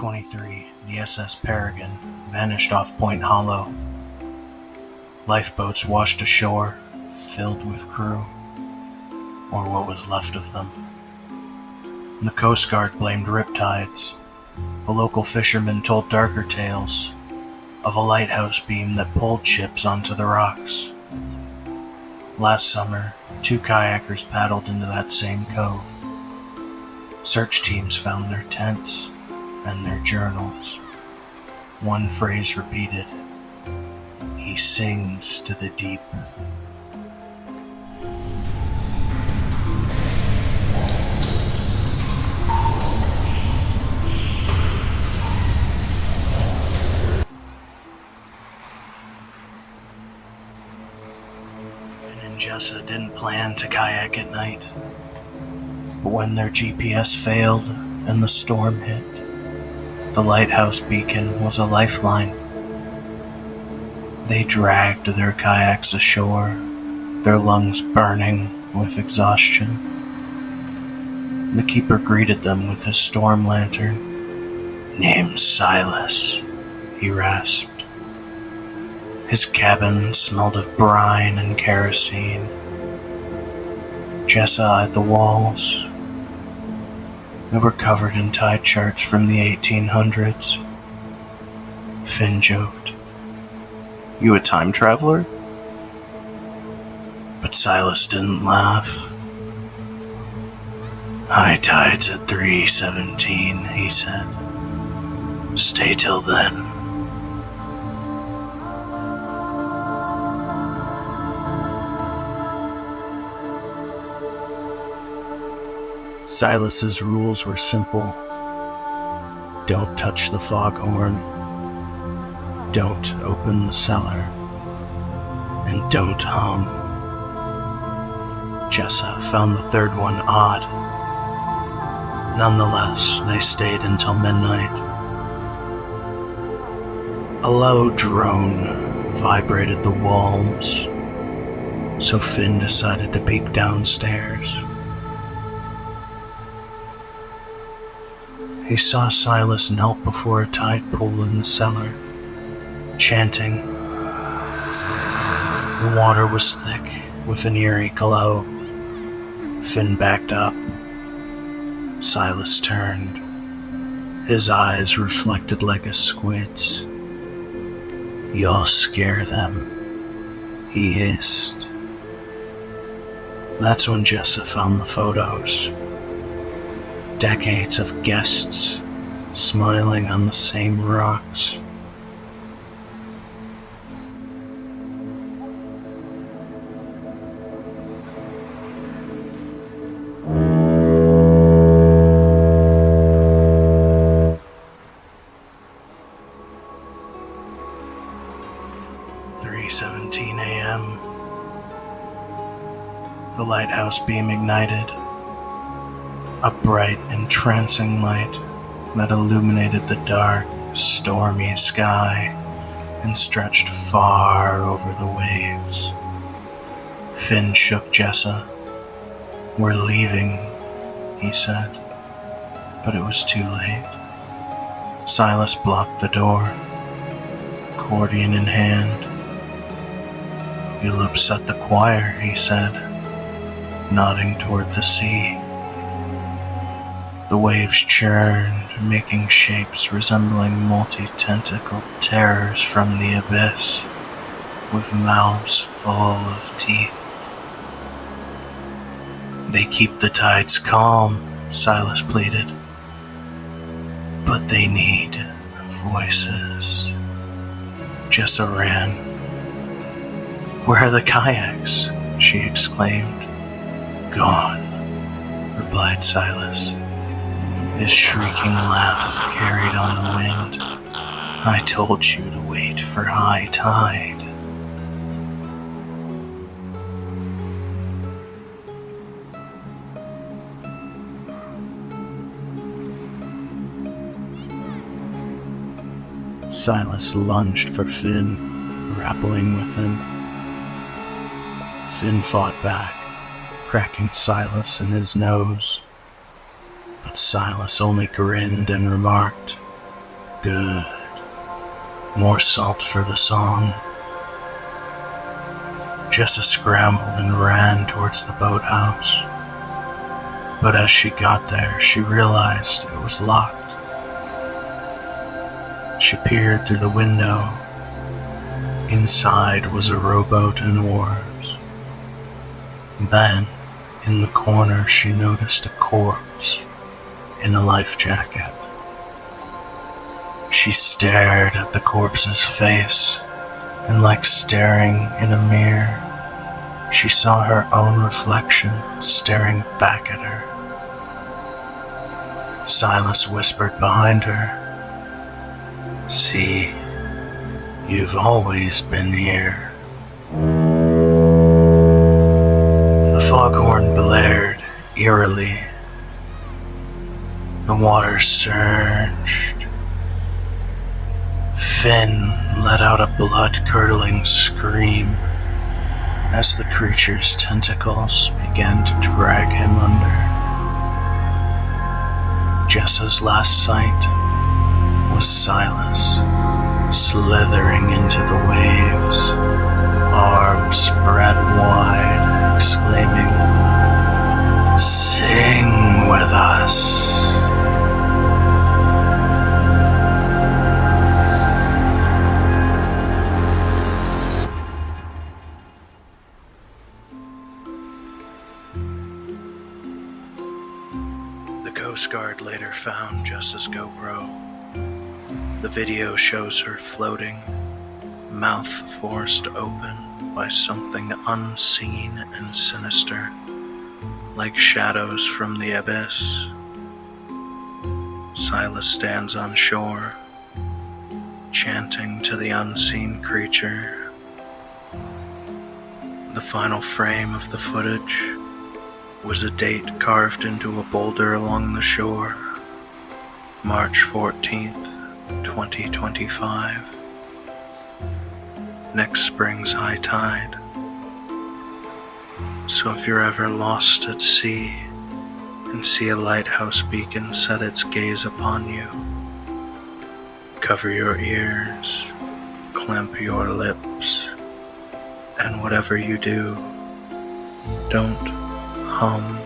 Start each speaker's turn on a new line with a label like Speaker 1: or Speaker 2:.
Speaker 1: 23, the SS Peregrine vanished off Point Hollow. Lifeboats washed ashore, filled with crew, or what was left of them. The Coast Guard blamed riptides. The local fishermen told darker tales of a lighthouse beam that pulled ships onto the rocks. Last summer, 2 kayakers paddled into that same cove. Search teams found their tents and their journals. One phrase repeated: "He sings to the deep." Jessa didn't plan to kayak at night, but when their GPS failed and the storm hit, the lighthouse beacon was a lifeline. They dragged their kayaks ashore, their lungs burning with exhaustion. The keeper greeted them with his storm lantern. "Name's Silas," he rasped. His cabin smelled of brine and kerosene. Jessa eyed the walls. They were covered in tide charts from the 1800s. Finn joked, "You a time traveler?" But Silas didn't laugh. "High tide's at 3:17, he said. "Stay till then." Silas's rules were simple. Don't touch the foghorn, don't open the cellar, and don't hum. Jessa found the third one odd. Nonetheless, they stayed until midnight. A low drone vibrated the walls, so Finn decided to peek downstairs. He saw Silas knelt before a tide pool in the cellar, chanting. The water was thick with an eerie glow. Finn backed up. Silas turned. His eyes reflected like a squid's. "You'll scare them," he hissed. That's when Jessa found the photos. Decades of guests smiling on the same rocks. "3:17 a.m. The lighthouse beam ignited. A bright, entrancing light that illuminated the dark, stormy sky and stretched far over the waves. Finn shook Jessa. "We're leaving," he said, but it was too late. Silas blocked the door, accordion in hand. "You'll upset the choir," he said, nodding toward the sea. The waves churned, making shapes resembling multi-tentacled terrors from the abyss, with mouths full of teeth. "They keep the tides calm," Silas pleaded. "But they need voices." Jessa ran. "Where are the kayaks?" she exclaimed. "Gone," replied Silas. His shrieking laugh carried on the wind. "I told you to wait for high tide." Silas lunged for Finn, grappling with him. Finn fought back, cracking Silas in his nose. But Silas only grinned and remarked, Good. More salt for the song. Jessa scrambled and ran towards the boathouse. But as she got there, she realized it was locked. She peered through the window. Inside was a rowboat and oars. Then, in the corner, she noticed a corpse in a life jacket. She stared at the corpse's face, and like staring in a mirror, she saw her own reflection staring back at her. Silas whispered behind her, "See, you've always been here." The foghorn blared eerily. The water surged. Finn let out a blood-curdling scream as the creature's tentacles began to drag him under. Jessa's last sight was Silas slithering into the waves, arms spread wide, exclaiming, "Sing with us." The Coast Guard later found Jessa's GoPro. The video shows her floating, mouth forced open by something unseen and sinister, like shadows from the abyss. Silas stands on shore, chanting to the unseen creature. The final frame of the footage was a date carved into a boulder along the shore, March 14th, 2025. Next spring's high tide. So if you're ever lost at sea and see a lighthouse beacon set its gaze upon you, cover your ears, clamp your lips, and whatever you do, don't hum